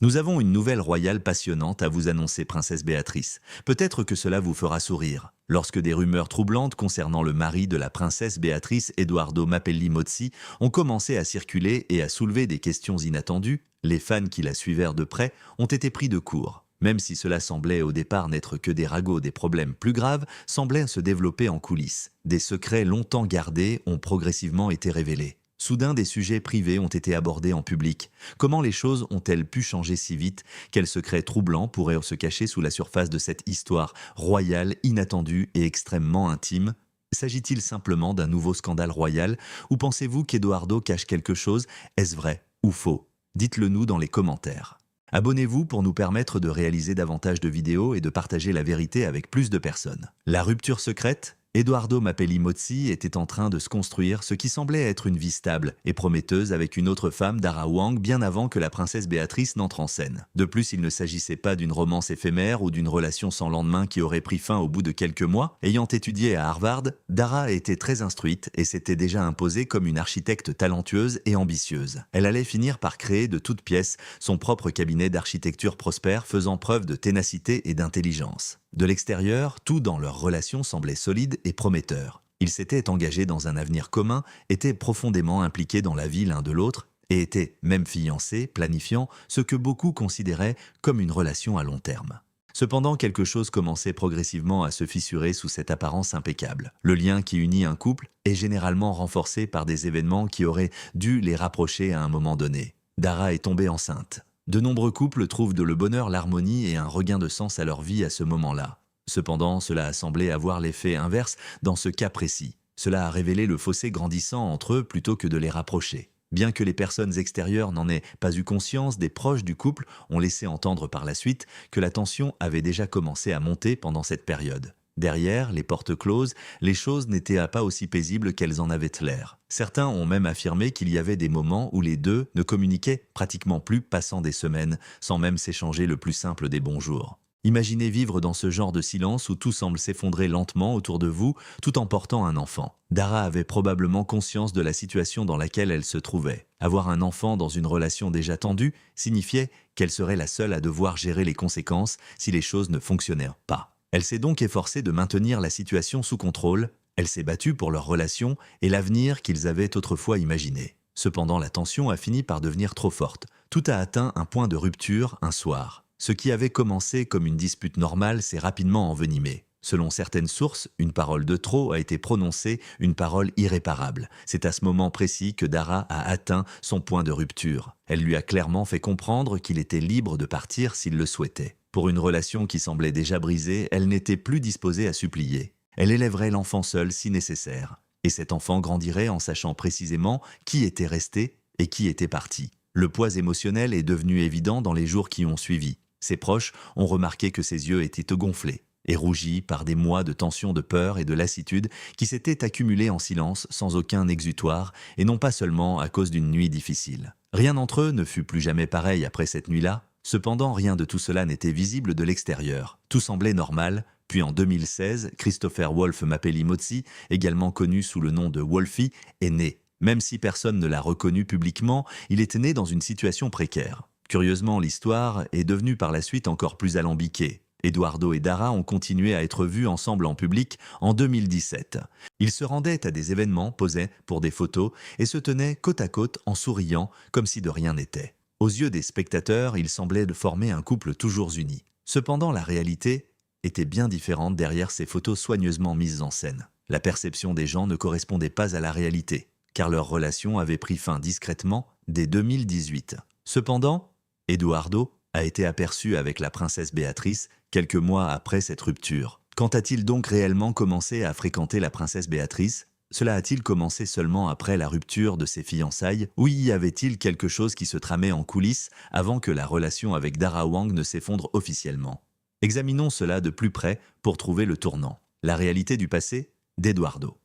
Nous avons une nouvelle royale passionnante à vous annoncer, princesse Béatrice. Peut-être que cela vous fera sourire. Lorsque des rumeurs troublantes concernant le mari de la princesse Béatrice, Edoardo Mapelli Mozzi, ont commencé à circuler et à soulever des questions inattendues, les fans qui la suivèrent de près ont été pris de court. Même si cela semblait au départ n'être que des ragots, des problèmes plus graves semblaient se développer en coulisses. Des secrets longtemps gardés ont progressivement été révélés. Soudain, des sujets privés ont été abordés en public. Comment les choses ont-elles pu changer si vite? Quels secrets troublants pourraient se cacher sous la surface de cette histoire royale, inattendue et extrêmement intime? S'agit-il simplement d'un nouveau scandale royal ou pensez-vous qu'Edoardo cache quelque chose? Est-ce vrai ou faux? Dites-le nous dans les commentaires. Abonnez-vous pour nous permettre de réaliser davantage de vidéos et de partager la vérité avec plus de personnes. La rupture secrète? Edoardo Mapelli Mozzi était en train de se construire ce qui semblait être une vie stable et prometteuse avec une autre femme, Dara Wang, bien avant que la princesse Béatrice n'entre en scène. De plus, il ne s'agissait pas d'une romance éphémère ou d'une relation sans lendemain qui aurait pris fin au bout de quelques mois. Ayant étudié à Harvard, Dara était très instruite et s'était déjà imposée comme une architecte talentueuse et ambitieuse. Elle allait finir par créer de toutes pièces son propre cabinet d'architecture prospère, faisant preuve de ténacité et d'intelligence. De l'extérieur, tout dans leur relation semblait solide et prometteur. Ils s'étaient engagés dans un avenir commun, étaient profondément impliqués dans la vie l'un de l'autre et étaient même fiancés, planifiant ce que beaucoup considéraient comme une relation à long terme. Cependant, quelque chose commençait progressivement à se fissurer sous cette apparence impeccable. Le lien qui unit un couple est généralement renforcé par des événements qui auraient dû les rapprocher à un moment donné. Dara est tombée enceinte. De nombreux couples trouvent le bonheur, l'harmonie et un regain de sens à leur vie à ce moment-là. Cependant, cela a semblé avoir l'effet inverse dans ce cas précis. Cela a révélé le fossé grandissant entre eux plutôt que de les rapprocher. Bien que les personnes extérieures n'en aient pas eu conscience, des proches du couple ont laissé entendre par la suite que la tension avait déjà commencé à monter pendant cette période. Derrière, les portes closes, les choses n'étaient pas aussi paisibles qu'elles en avaient l'air. Certains ont même affirmé qu'il y avait des moments où les deux ne communiquaient pratiquement plus, passant des semaines, sans même s'échanger le plus simple des bonjours. Imaginez vivre dans ce genre de silence où tout semble s'effondrer lentement autour de vous, tout en portant un enfant. Dara avait probablement conscience de la situation dans laquelle elle se trouvait. Avoir un enfant dans une relation déjà tendue signifiait qu'elle serait la seule à devoir gérer les conséquences si les choses ne fonctionnaient pas. Elle s'est donc efforcée de maintenir la situation sous contrôle, elle s'est battue pour leur relation et l'avenir qu'ils avaient autrefois imaginé. Cependant, la tension a fini par devenir trop forte. Tout a atteint un point de rupture un soir. Ce qui avait commencé comme une dispute normale s'est rapidement envenimé. Selon certaines sources, une parole de trop a été prononcée, une parole irréparable. C'est à ce moment précis que Dara a atteint son point de rupture. Elle lui a clairement fait comprendre qu'il était libre de partir s'il le souhaitait. Pour une relation qui semblait déjà brisée, elle n'était plus disposée à supplier. Elle élèverait l'enfant seule si nécessaire. Et cet enfant grandirait en sachant précisément qui était resté et qui était parti. Le poids émotionnel est devenu évident dans les jours qui ont suivi. Ses proches ont remarqué que ses yeux étaient gonflés et rougis par des mois de tension, de peur et de lassitude qui s'étaient accumulés en silence sans aucun exutoire et non pas seulement à cause d'une nuit difficile. Rien d'entre eux ne fut plus jamais pareil après cette nuit-là. Cependant, rien de tout cela n'était visible de l'extérieur. Tout semblait normal, puis en 2016, Christopher Wolf Mapelli Mozzi, également connu sous le nom de Wolfie, est né. Même si personne ne l'a reconnu publiquement, il était né dans une situation précaire. Curieusement, l'histoire est devenue par la suite encore plus alambiquée. Edoardo et Dara ont continué à être vus ensemble en public en 2017. Ils se rendaient à des événements, posaient pour des photos et se tenaient côte à côte en souriant comme si de rien n'était. Aux yeux des spectateurs, ils semblaient former un couple toujours uni. Cependant, la réalité était bien différente derrière ces photos soigneusement mises en scène. La perception des gens ne correspondait pas à la réalité, car leur relation avait pris fin discrètement dès 2018. Cependant, Edoardo a été aperçu avec la princesse Béatrice quelques mois après cette rupture. Quand a-t-il donc réellement commencé à fréquenter la princesse Béatrice? Cela a-t-il commencé seulement après la rupture de ses fiançailles ou y avait-il quelque chose qui se tramait en coulisses avant que la relation avec Dara Wang ne s'effondre officiellement? Examinons cela de plus près pour trouver le tournant. La réalité du passé d'Edoardo.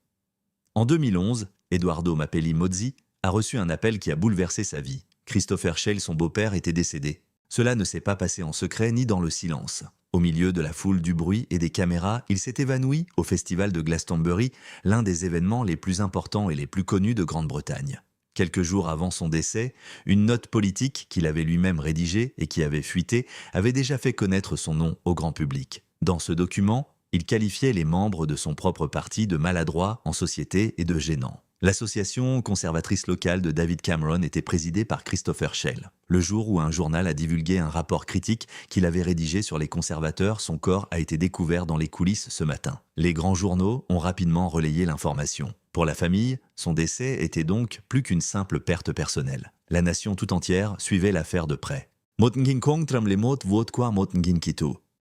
En 2011, Edoardo Mapelli Mozzi a reçu un appel qui a bouleversé sa vie. Christopher Schell, son beau-père, était décédé. Cela ne s'est pas passé en secret ni dans le silence. Au milieu de la foule, du bruit et des caméras, il s'est évanoui au festival de Glastonbury, l'un des événements les plus importants et les plus connus de Grande-Bretagne. Quelques jours avant son décès, une note politique qu'il avait lui-même rédigée et qui avait fuité avait déjà fait connaître son nom au grand public. Dans ce document, il qualifiait les membres de son propre parti de maladroits en société et de gênants. L'association conservatrice locale de David Cameron était présidée par Christopher Schell. Le jour où un journal a divulgué un rapport critique qu'il avait rédigé sur les conservateurs, son corps a été découvert dans les coulisses ce matin. Les grands journaux ont rapidement relayé l'information. Pour la famille, son décès était donc plus qu'une simple perte personnelle. La nation tout entière suivait l'affaire de près.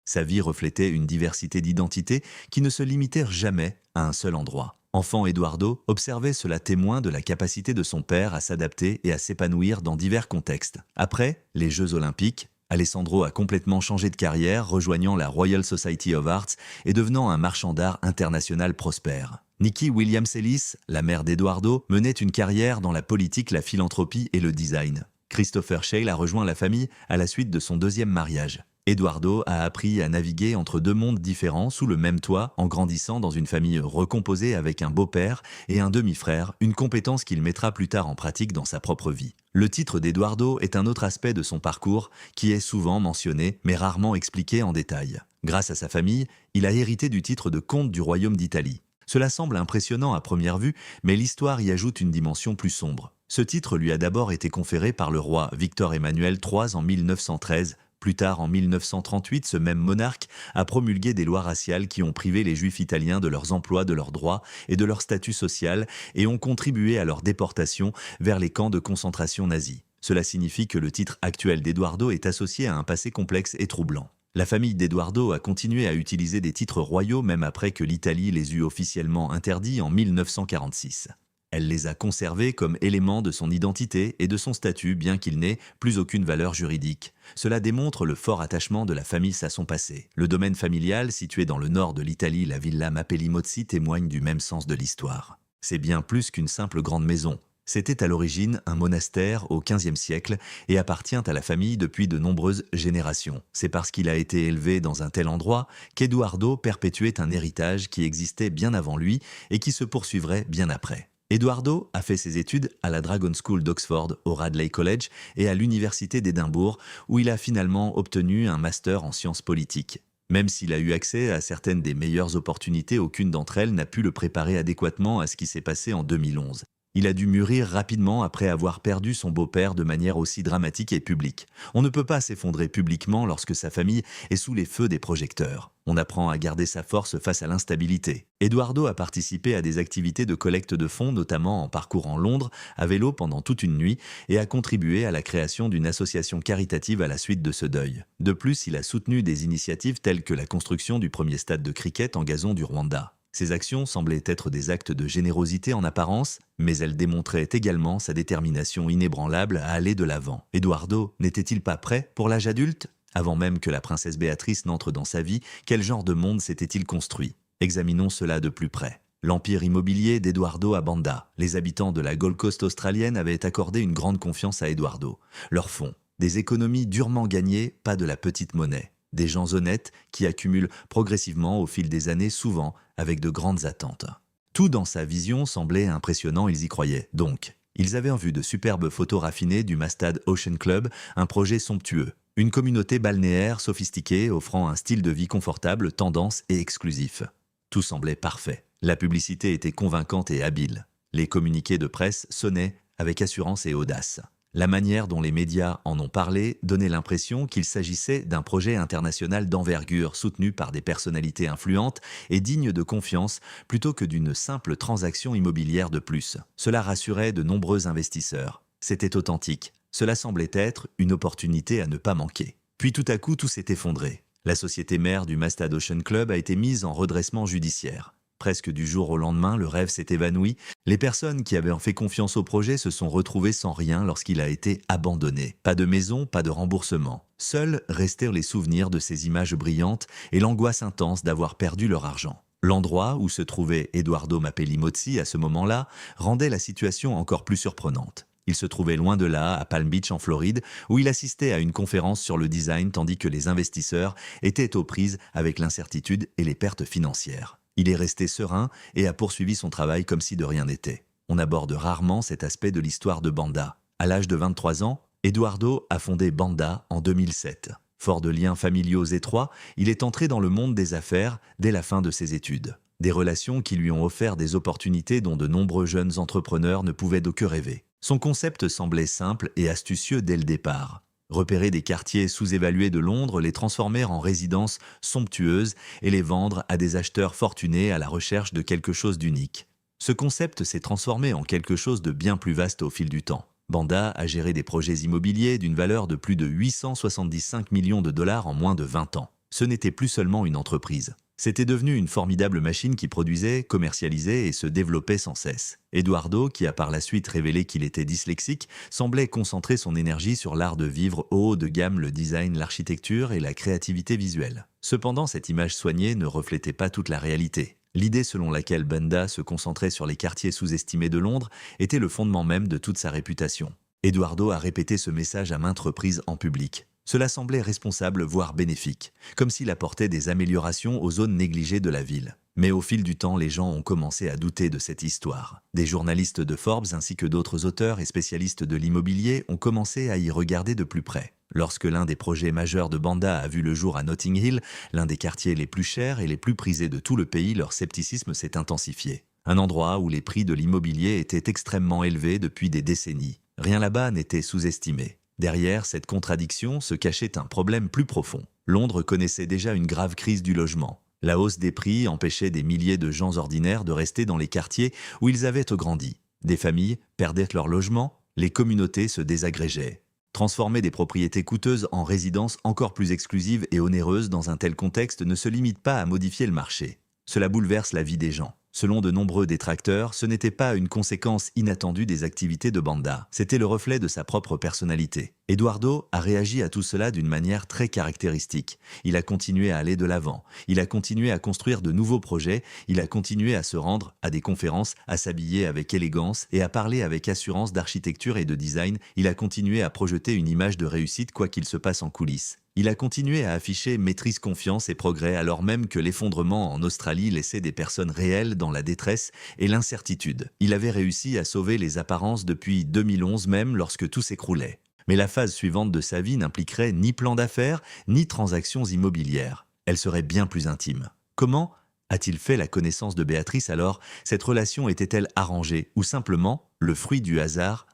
Sa vie reflétait une diversité d'identités qui ne se limitèrent jamais à un seul endroit. Enfant, Eduardo observait cela témoin de la capacité de son père à s'adapter et à s'épanouir dans divers contextes. Après les Jeux Olympiques, Alessandro a complètement changé de carrière, rejoignant la Royal Society of Arts et devenant un marchand d'art international prospère. Nikki Williams-Ellis, la mère d'Eduardo, menait une carrière dans la politique, la philanthropie et le design. Christopher Schell a rejoint la famille à la suite de son deuxième mariage. Eduardo a appris à naviguer entre deux mondes différents sous le même toit en grandissant dans une famille recomposée avec un beau-père et un demi-frère, une compétence qu'il mettra plus tard en pratique dans sa propre vie. Le titre d'Eduardo est un autre aspect de son parcours qui est souvent mentionné mais rarement expliqué en détail. Grâce à sa famille, il a hérité du titre de comte du royaume d'Italie. Cela semble impressionnant à première vue, mais l'histoire y ajoute une dimension plus sombre. Ce titre lui a d'abord été conféré par le roi Victor Emmanuel III en 1913. Plus tard, en 1938, ce même monarque a promulgué des lois raciales qui ont privé les Juifs italiens de leurs emplois, de leurs droits et de leur statut social et ont contribué à leur déportation vers les camps de concentration nazis. Cela signifie que le titre actuel d'Eduardo est associé à un passé complexe et troublant. La famille d'Eduardo a continué à utiliser des titres royaux même après que l'Italie les eut officiellement interdits en 1946. Elle les a conservés comme éléments de son identité et de son statut, bien qu'il n'ait plus aucune valeur juridique. Cela démontre le fort attachement de la famille à son passé. Le domaine familial, situé dans le nord de l'Italie, la villa Mappelli Mozzi, témoigne du même sens de l'histoire. C'est bien plus qu'une simple grande maison. C'était à l'origine un monastère au XVe siècle et appartient à la famille depuis de nombreuses générations. C'est parce qu'il a été élevé dans un tel endroit qu'Eduardo perpétuait un héritage qui existait bien avant lui et qui se poursuivrait bien après. Eduardo a fait ses études à la Dragon School d'Oxford, au Radley College et à l'Université d'Édimbourg, où il a finalement obtenu un master en sciences politiques. Même s'il a eu accès à certaines des meilleures opportunités, aucune d'entre elles n'a pu le préparer adéquatement à ce qui s'est passé en 2011. Il a dû mûrir rapidement après avoir perdu son beau-père de manière aussi dramatique et publique. On ne peut pas s'effondrer publiquement lorsque sa famille est sous les feux des projecteurs. On apprend à garder sa force face à l'instabilité. Eduardo a participé à des activités de collecte de fonds, notamment en parcourant Londres à vélo pendant toute une nuit, et a contribué à la création d'une association caritative à la suite de ce deuil. De plus, il a soutenu des initiatives telles que la construction du premier stade de cricket en gazon du Rwanda. Ces actions semblaient être des actes de générosité en apparence, mais elles démontraient également sa détermination inébranlable à aller de l'avant. Eduardo n'était-il pas prêt pour l'âge adulte ? Avant même que la princesse Béatrice n'entre dans sa vie, quel genre de monde s'était-il construit ? Examinons cela de plus près. L'empire immobilier d'Eduardo à Banda. Les habitants de la Gold Coast australienne avaient accordé une grande confiance à Eduardo. Leurs fonds, des économies durement gagnées, pas de la petite monnaie. Des gens honnêtes qui accumulent progressivement au fil des années, souvent avec de grandes attentes. Tout dans sa vision semblait impressionnant, ils y croyaient. Donc, ils avaient en vue de superbes photos raffinées du Mastad Ocean Club, un projet somptueux. Une communauté balnéaire sophistiquée offrant un style de vie confortable, tendance et exclusif. Tout semblait parfait. La publicité était convaincante et habile. Les communiqués de presse sonnaient avec assurance et audace. La manière dont les médias en ont parlé donnait l'impression qu'il s'agissait d'un projet international d'envergure soutenu par des personnalités influentes et dignes de confiance plutôt que d'une simple transaction immobilière de plus. Cela rassurait de nombreux investisseurs. C'était authentique. Cela semblait être une opportunité à ne pas manquer. Puis tout à coup, tout s'est effondré. La société mère du Mastad Ocean Club a été mise en redressement judiciaire. Presque du jour au lendemain, le rêve s'est évanoui. Les personnes qui avaient fait confiance au projet se sont retrouvées sans rien lorsqu'il a été abandonné. Pas de maison, pas de remboursement. Seuls restèrent les souvenirs de ces images brillantes et l'angoisse intense d'avoir perdu leur argent. L'endroit où se trouvait Eduardo Mappelli Mozzi à ce moment-là rendait la situation encore plus surprenante. Il se trouvait loin de là, à Palm Beach en Floride, où il assistait à une conférence sur le design tandis que les investisseurs étaient aux prises avec l'incertitude et les pertes financières. Il est resté serein et a poursuivi son travail comme si de rien n'était. On aborde rarement cet aspect de l'histoire de Banda. À l'âge de 23 ans, Eduardo a fondé Banda en 2007. Fort de liens familiaux étroits, il est entré dans le monde des affaires dès la fin de ses études. Des relations qui lui ont offert des opportunités dont de nombreux jeunes entrepreneurs ne pouvaient que rêver. Son concept semblait simple et astucieux dès le départ. Repérer des quartiers sous-évalués de Londres, les transformer en résidences somptueuses et les vendre à des acheteurs fortunés à la recherche de quelque chose d'unique. Ce concept s'est transformé en quelque chose de bien plus vaste au fil du temps. Banda a géré des projets immobiliers d'une valeur de plus de 875 millions de dollars en moins de 20 ans. Ce n'était plus seulement une entreprise. C'était devenu une formidable machine qui produisait, commercialisait et se développait sans cesse. Eduardo, qui a par la suite révélé qu'il était dyslexique, semblait concentrer son énergie sur l'art de vivre au haut de gamme, le design, l'architecture et la créativité visuelle. Cependant, cette image soignée ne reflétait pas toute la réalité. L'idée selon laquelle Banda se concentrait sur les quartiers sous-estimés de Londres était le fondement même de toute sa réputation. Eduardo a répété ce message à maintes reprises en public. Cela semblait responsable, voire bénéfique, comme s'il apportait des améliorations aux zones négligées de la ville. Mais au fil du temps, les gens ont commencé à douter de cette histoire. Des journalistes de Forbes ainsi que d'autres auteurs et spécialistes de l'immobilier ont commencé à y regarder de plus près. Lorsque l'un des projets majeurs de Banda a vu le jour à Notting Hill, l'un des quartiers les plus chers et les plus prisés de tout le pays, leur scepticisme s'est intensifié. Un endroit où les prix de l'immobilier étaient extrêmement élevés depuis des décennies. Rien là-bas n'était sous-estimé. Derrière cette contradiction se cachait un problème plus profond. Londres connaissait déjà une grave crise du logement. La hausse des prix empêchait des milliers de gens ordinaires de rester dans les quartiers où ils avaient grandi. Des familles perdaient leur logement, les communautés se désagrégeaient. Transformer des propriétés coûteuses en résidences encore plus exclusives et onéreuses dans un tel contexte ne se limite pas à modifier le marché. Cela bouleverse la vie des gens. Selon de nombreux détracteurs, ce n'était pas une conséquence inattendue des activités de Banda, c'était le reflet de sa propre personnalité. Eduardo a réagi à tout cela d'une manière très caractéristique. Il a continué à aller de l'avant, il a continué à construire de nouveaux projets, il a continué à se rendre à des conférences, à s'habiller avec élégance et à parler avec assurance d'architecture et de design, il a continué à projeter une image de réussite quoi qu'il se passe en coulisses. Il a continué à afficher maîtrise, confiance et progrès alors même que l'effondrement en Australie laissait des personnes réelles dans la détresse et l'incertitude. Il avait réussi à sauver les apparences depuis 2011 même lorsque tout s'écroulait. Mais la phase suivante de sa vie n'impliquerait ni plan d'affaires, ni transactions immobilières. Elle serait bien plus intime. Comment a-t-il fait la connaissance de Béatrice alors? Cette relation était-elle arrangée ou simplement le fruit du hasard?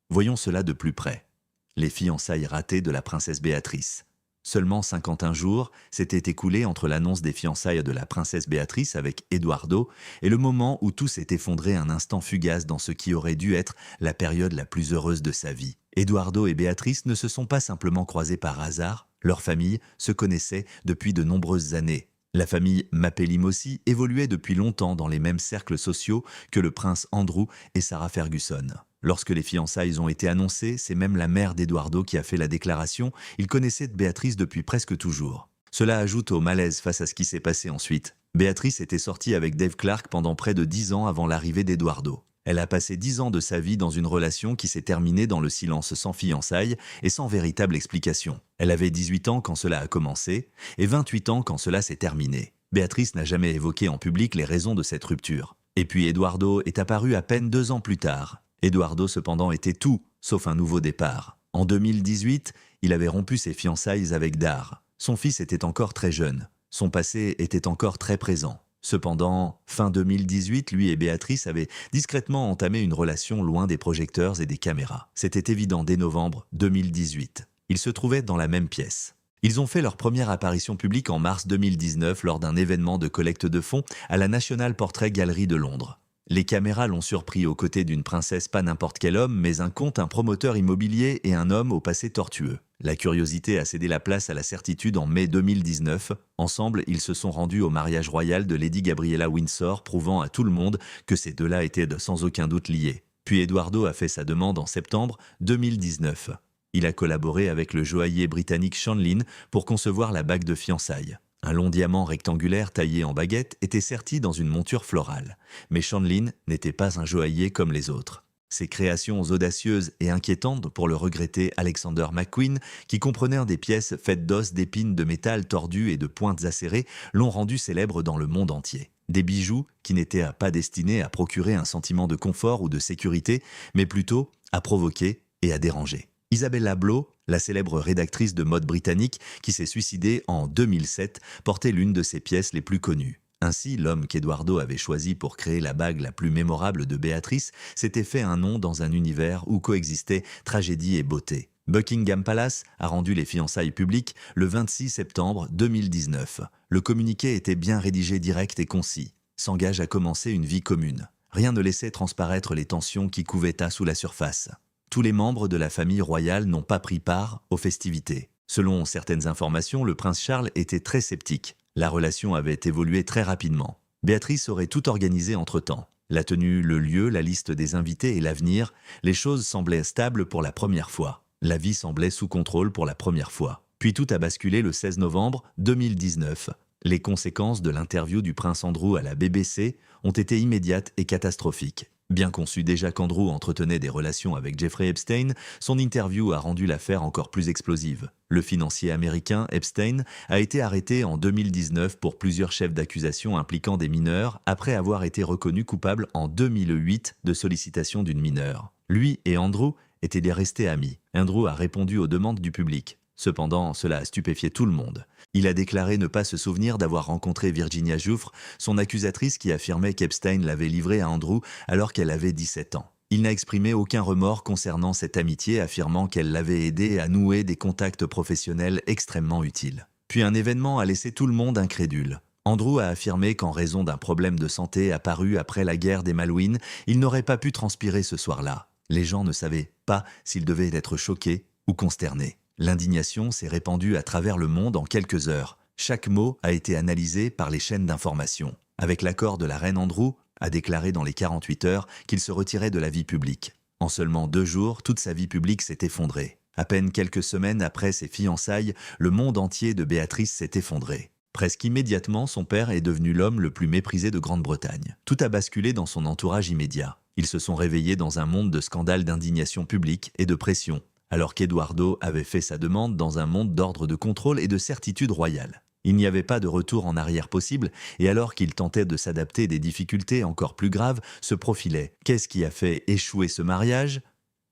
Voyons cela de plus près. Les fiançailles ratées de la princesse Béatrice. Seulement 51 jours s'étaient écoulés entre l'annonce des fiançailles de la princesse Béatrice avec Eduardo et le moment où tout s'est effondré un instant fugace dans ce qui aurait dû être la période la plus heureuse de sa vie. Eduardo et Béatrice ne se sont pas simplement croisés par hasard, leur famille se connaissait depuis de nombreuses années. La famille Mapelli-Mossi évoluait depuis longtemps dans les mêmes cercles sociaux que le prince Andrew et Sarah Ferguson. Lorsque les fiançailles ont été annoncées, c'est même la mère d'Eduardo qui a fait la déclaration. Il connaissait Béatrice depuis presque toujours. Cela ajoute au malaise face à ce qui s'est passé ensuite. Béatrice était sortie avec Dave Clark pendant près de 10 ans avant l'arrivée d'Eduardo. Elle a passé 10 ans de sa vie dans une relation qui s'est terminée dans le silence sans fiançailles et sans véritable explication. Elle avait 18 ans quand cela a commencé et 28 ans quand cela s'est terminé. Béatrice n'a jamais évoqué en public les raisons de cette rupture. Et puis Eduardo est apparu à peine 2 ans plus tard. Eduardo cependant était tout, sauf un nouveau départ. En 2018, il avait rompu ses fiançailles avec Dar. Son fils était encore très jeune. Son passé était encore très présent. Cependant, fin 2018, lui et Béatrice avaient discrètement entamé une relation loin des projecteurs et des caméras. C'était évident dès novembre 2018. Ils se trouvaient dans la même pièce. Ils ont fait leur première apparition publique en mars 2019 lors d'un événement de collecte de fonds à la National Portrait Gallery de Londres. Les caméras l'ont surpris aux côtés d'une princesse, pas n'importe quel homme, mais un comte, un promoteur immobilier et un homme au passé tortueux. La curiosité a cédé la place à la certitude en mai 2019. Ensemble, ils se sont rendus au mariage royal de Lady Gabriella Windsor, prouvant à tout le monde que ces deux-là étaient sans aucun doute liés. Puis Eduardo a fait sa demande en septembre 2019. Il a collaboré avec le joaillier britannique Sean Lynn pour concevoir la bague de fiançailles. Un long diamant rectangulaire taillé en baguette était serti dans une monture florale. Mais Sean Lynn n'était pas un joaillier comme les autres. Ces créations audacieuses et inquiétantes pour le regretté Alexander McQueen, qui comprenait des pièces faites d'os, d'épines, de métal tordu et de pointes acérées, l'ont rendu célèbre dans le monde entier. Des bijoux qui n'étaient pas destinés à procurer un sentiment de confort ou de sécurité, mais plutôt à provoquer et à déranger. Isabella Blow, la célèbre rédactrice de mode britannique qui s'est suicidée en 2007, portait l'une de ses pièces les plus connues. Ainsi, l'homme qu'Eduardo avait choisi pour créer la bague la plus mémorable de Béatrice s'était fait un nom dans un univers où coexistaient tragédie et beauté. Buckingham Palace a rendu les fiançailles publiques le 26 septembre 2019. Le communiqué était bien rédigé, direct et concis. S'engage à commencer une vie commune. Rien ne laissait transparaître les tensions qui couvaient sous la surface. Tous les membres de la famille royale n'ont pas pris part aux festivités. Selon certaines informations, le prince Charles était très sceptique. La relation avait évolué très rapidement. Béatrice aurait tout organisé entre-temps. La tenue, le lieu, la liste des invités et l'avenir, les choses semblaient stables pour la première fois. La vie semblait sous contrôle pour la première fois. Puis tout a basculé le 16 novembre 2019. Les conséquences de l'interview du prince Andrew à la BBC ont été immédiates et catastrophiques. Bien qu'on sût déjà qu'Andrew entretenait des relations avec Jeffrey Epstein, son interview a rendu l'affaire encore plus explosive. Le financier américain Epstein a été arrêté en 2019 pour plusieurs chefs d'accusation impliquant des mineurs après avoir été reconnu coupable en 2008 de sollicitation d'une mineure. Lui et Andrew étaient restés amis. Andrew a répondu aux demandes du public. Cependant, cela a stupéfié tout le monde. Il a déclaré ne pas se souvenir d'avoir rencontré Virginia Giuffre, son accusatrice qui affirmait qu'Epstein l'avait livrée à Andrew alors qu'elle avait 17 ans. Il n'a exprimé aucun remords concernant cette amitié, affirmant qu'elle l'avait aidé à nouer des contacts professionnels extrêmement utiles. Puis un événement a laissé tout le monde incrédule. Andrew a affirmé qu'en raison d'un problème de santé apparu après la guerre des Malouines, il n'aurait pas pu transpirer ce soir-là. Les gens ne savaient pas s'ils devaient être choqués ou consternés. L'indignation s'est répandue à travers le monde en quelques heures. Chaque mot a été analysé par les chaînes d'information. Avec l'accord de la reine, Andrew a déclaré dans les 48 heures qu'il se retirait de la vie publique. En seulement 2 jours, toute sa vie publique s'est effondrée. À peine quelques semaines après ses fiançailles, le monde entier de Béatrice s'est effondré. Presque immédiatement, son père est devenu l'homme le plus méprisé de Grande-Bretagne. Tout a basculé dans son entourage immédiat. Ils se sont réveillés dans un monde de scandales, d'indignation publique et de pression, alors qu'Eduardo avait fait sa demande dans un monde d'ordre, de contrôle et de certitude royale. Il n'y avait pas de retour en arrière possible, et alors qu'il tentait de s'adapter, des difficultés encore plus graves se profilaient. Qu'est-ce qui a fait échouer ce mariage?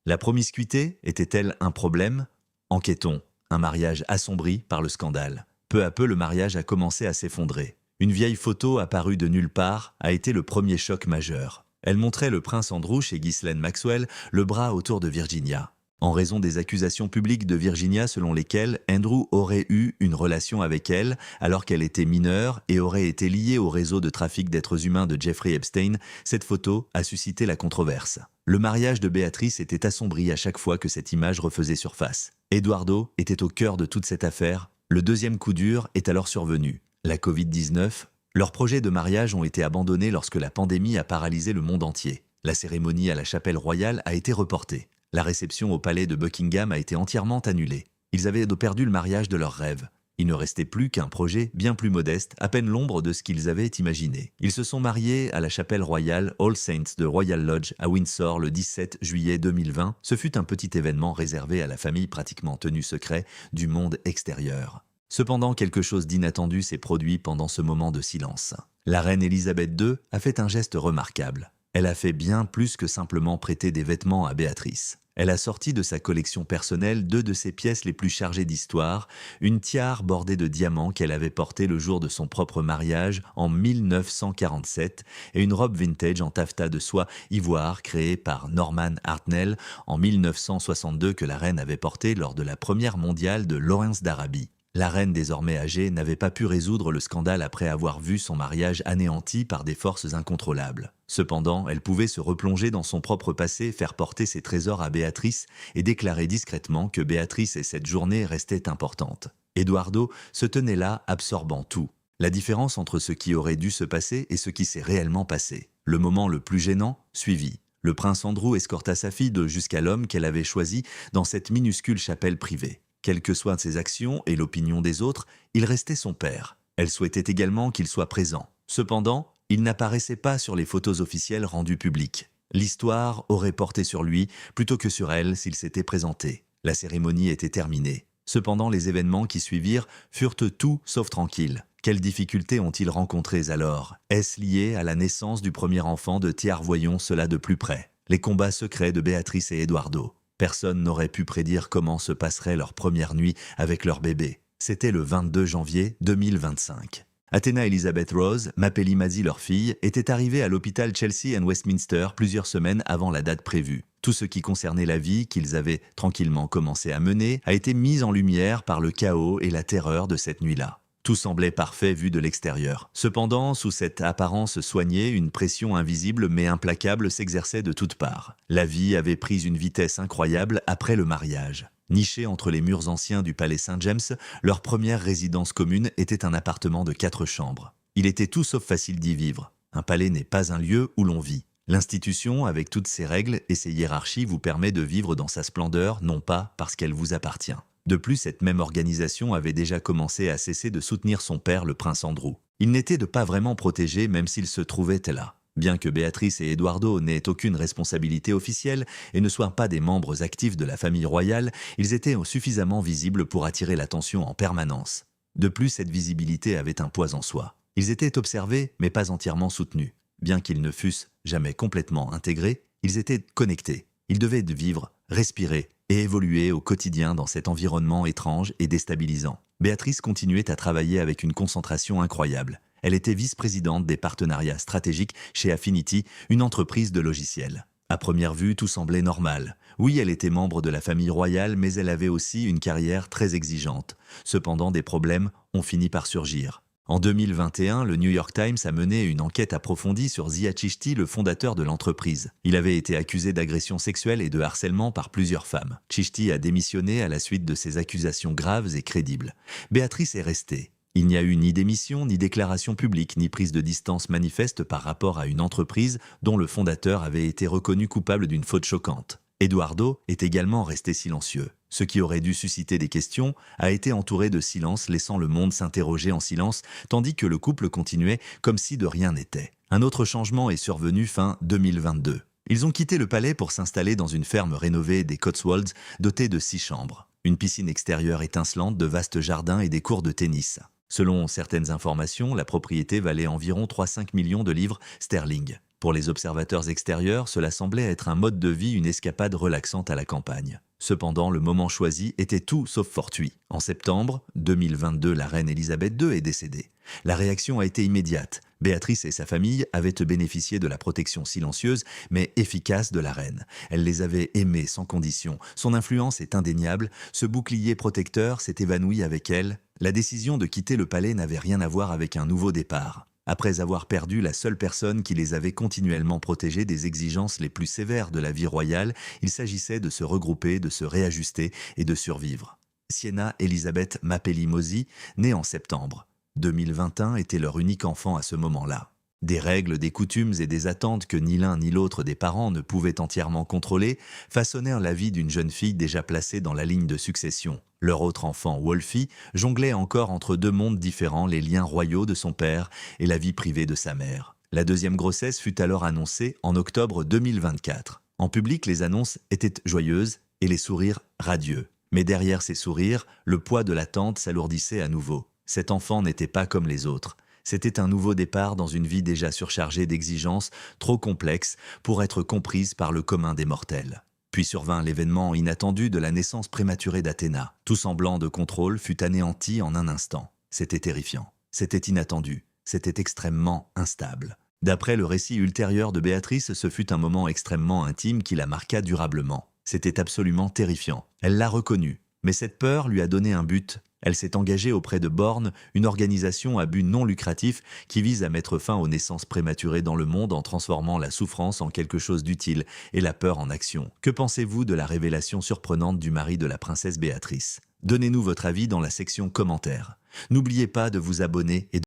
La promiscuité était-elle un problème? Enquêtons. Un mariage assombri par le scandale. Peu à peu, le mariage a commencé à s'effondrer. Une vieille photo apparue de nulle part a été le premier choc majeur. Elle montrait le prince Andrew chez Ghislaine Maxwell, le bras autour de Virginia. En raison des accusations publiques de Virginia selon lesquelles Andrew aurait eu une relation avec elle alors qu'elle était mineure et aurait été liée au réseau de trafic d'êtres humains de Jeffrey Epstein, cette photo a suscité la controverse. Le mariage de Béatrice était assombri à chaque fois que cette image refaisait surface. Eduardo était au cœur de toute cette affaire. Le deuxième coup dur est alors survenu. La Covid-19. Leurs projets de mariage ont été abandonnés lorsque la pandémie a paralysé le monde entier. La cérémonie à la chapelle royale a été reportée. La réception au palais de Buckingham a été entièrement annulée. Ils avaient perdu le mariage de leurs rêves. Il ne restait plus qu'un projet bien plus modeste, à peine l'ombre de ce qu'ils avaient imaginé. Ils se sont mariés à la chapelle royale All Saints de Royal Lodge à Windsor le 17 juillet 2020. Ce fut un petit événement réservé à la famille, pratiquement tenu secret du monde extérieur. Cependant, quelque chose d'inattendu s'est produit pendant ce moment de silence. La reine Elisabeth II a fait un geste remarquable. Elle a fait bien plus que simplement prêter des vêtements à Béatrice. Elle a sorti de sa collection personnelle 2 de ses pièces les plus chargées d'histoire, une tiare bordée de diamants qu'elle avait portée le jour de son propre mariage en 1947 et une robe vintage en taffetas de soie ivoire créée par Norman Hartnell en 1962 que la reine avait portée lors de la première mondiale de Lawrence d'Arabie. La reine, désormais âgée, n'avait pas pu résoudre le scandale après avoir vu son mariage anéanti par des forces incontrôlables. Cependant, elle pouvait se replonger dans son propre passé, faire porter ses trésors à Béatrice et déclarer discrètement que Béatrice et cette journée restaient importantes. Eduardo se tenait là, absorbant tout. La différence entre ce qui aurait dû se passer et ce qui s'est réellement passé. Le moment le plus gênant suivit. Le prince Andrew escorta sa fille jusqu'à l'homme qu'elle avait choisi dans cette minuscule chapelle privée. Quelles que soient ses actions et l'opinion des autres, il restait son père. Elle souhaitait également qu'il soit présent. Cependant, il n'apparaissait pas sur les photos officielles rendues publiques. L'histoire aurait porté sur lui plutôt que sur elle s'il s'était présenté. La cérémonie était terminée. Cependant, les événements qui suivirent furent tout sauf tranquilles. Quelles difficultés ont-ils rencontrées alors? Est-ce lié à la naissance du premier enfant de Thiers? Voyons cela de plus près. Les combats secrets de Béatrice et Eduardo. Personne n'aurait pu prédire comment se passerait leur première nuit avec leur bébé. C'était le 22 janvier 2025. Athéna Elizabeth Rose, Mapelli Masi leur fille, étaient arrivées à l'hôpital Chelsea and Westminster plusieurs semaines avant la date prévue. Tout ce qui concernait la vie qu'ils avaient tranquillement commencé à mener a été mis en lumière par le chaos et la terreur de cette nuit-là. Tout semblait parfait vu de l'extérieur. Cependant, sous cette apparence soignée, une pression invisible mais implacable s'exerçait de toutes parts. La vie avait pris une vitesse incroyable après le mariage. Nichés entre les murs anciens du palais Saint-James, leur première résidence commune était un appartement de 4 chambres. Il était tout sauf facile d'y vivre. Un palais n'est pas un lieu où l'on vit. L'institution, avec toutes ses règles et ses hiérarchies, vous permet de vivre dans sa splendeur, non pas parce qu'elle vous appartient. De plus, cette même organisation avait déjà commencé à cesser de soutenir son père, le prince Andrew. Il n'était pas vraiment protégé même s'il se trouvait là. Bien que Béatrice et Eduardo n'aient aucune responsabilité officielle et ne soient pas des membres actifs de la famille royale, ils étaient suffisamment visibles pour attirer l'attention en permanence. De plus, cette visibilité avait un poids en soi. Ils étaient observés, mais pas entièrement soutenus. Bien qu'ils ne fussent jamais complètement intégrés, ils étaient connectés. Ils devaient vivre, respirer et évoluer au quotidien dans cet environnement étrange et déstabilisant. Béatrice continuait à travailler avec une concentration incroyable. Elle était vice-présidente des partenariats stratégiques chez Affinity, une entreprise de logiciels. À première vue, tout semblait normal. Oui, elle était membre de la famille royale, mais elle avait aussi une carrière très exigeante. Cependant, des problèmes ont fini par surgir. En 2021, le New York Times a mené une enquête approfondie sur Zia Chishti, le fondateur de l'entreprise. Il avait été accusé d'agression sexuelle et de harcèlement par plusieurs femmes. Chishti a démissionné à la suite de ces accusations graves et crédibles. Béatrice est restée. Il n'y a eu ni démission, ni déclaration publique, ni prise de distance manifeste par rapport à une entreprise dont le fondateur avait été reconnu coupable d'une faute choquante. Eduardo est également resté silencieux. Ce qui aurait dû susciter des questions a été entouré de silence, laissant le monde s'interroger en silence, tandis que le couple continuait comme si de rien n'était. Un autre changement est survenu fin 2022. Ils ont quitté le palais pour s'installer dans une ferme rénovée des Cotswolds, dotée de 6 chambres. Une piscine extérieure étincelante, de vastes jardins et des cours de tennis. Selon certaines informations, la propriété valait environ 3,5 millions de livres sterling. Pour les observateurs extérieurs, cela semblait être un mode de vie, une escapade relaxante à la campagne. Cependant, le moment choisi était tout sauf fortuit. En septembre 2022, la reine Elisabeth II est décédée. La réaction a été immédiate. Béatrice et sa famille avaient bénéficié de la protection silencieuse mais efficace de la reine. Elle les avait aimés sans condition. Son influence est indéniable. Ce bouclier protecteur s'est évanoui avec elle. La décision de quitter le palais n'avait rien à voir avec un nouveau départ. Après avoir perdu la seule personne qui les avait continuellement protégés des exigences les plus sévères de la vie royale, il s'agissait de se regrouper, de se réajuster et de survivre. Sienna Elizabeth Mapelli Masi, née en septembre 2021, était leur unique enfant à ce moment-là. Des règles, des coutumes et des attentes que ni l'un ni l'autre des parents ne pouvaient entièrement contrôler façonnèrent la vie d'une jeune fille déjà placée dans la ligne de succession. Leur autre enfant, Wolfie, jonglait encore entre deux mondes différents, les liens royaux de son père et la vie privée de sa mère. La deuxième grossesse fut alors annoncée en octobre 2024. En public, les annonces étaient joyeuses et les sourires radieux. Mais derrière ces sourires, le poids de l'attente s'alourdissait à nouveau. Cet enfant n'était pas comme les autres. C'était un nouveau départ dans une vie déjà surchargée d'exigences, trop complexes pour être comprise par le commun des mortels. Puis survint l'événement inattendu de la naissance prématurée d'Athéna. Tout semblant de contrôle fut anéanti en un instant. C'était terrifiant. C'était inattendu. C'était extrêmement instable. D'après le récit ultérieur de Béatrice, ce fut un moment extrêmement intime qui la marqua durablement. C'était absolument terrifiant. Elle l'a reconnu. Mais cette peur lui a donné un but. Elle s'est engagée auprès de Born, une organisation à but non lucratif qui vise à mettre fin aux naissances prématurées dans le monde en transformant la souffrance en quelque chose d'utile et la peur en action. Que pensez-vous de la révélation surprenante du mari de la princesse Béatrice? Donnez-nous votre avis dans la section commentaires. N'oubliez pas de vous abonner et de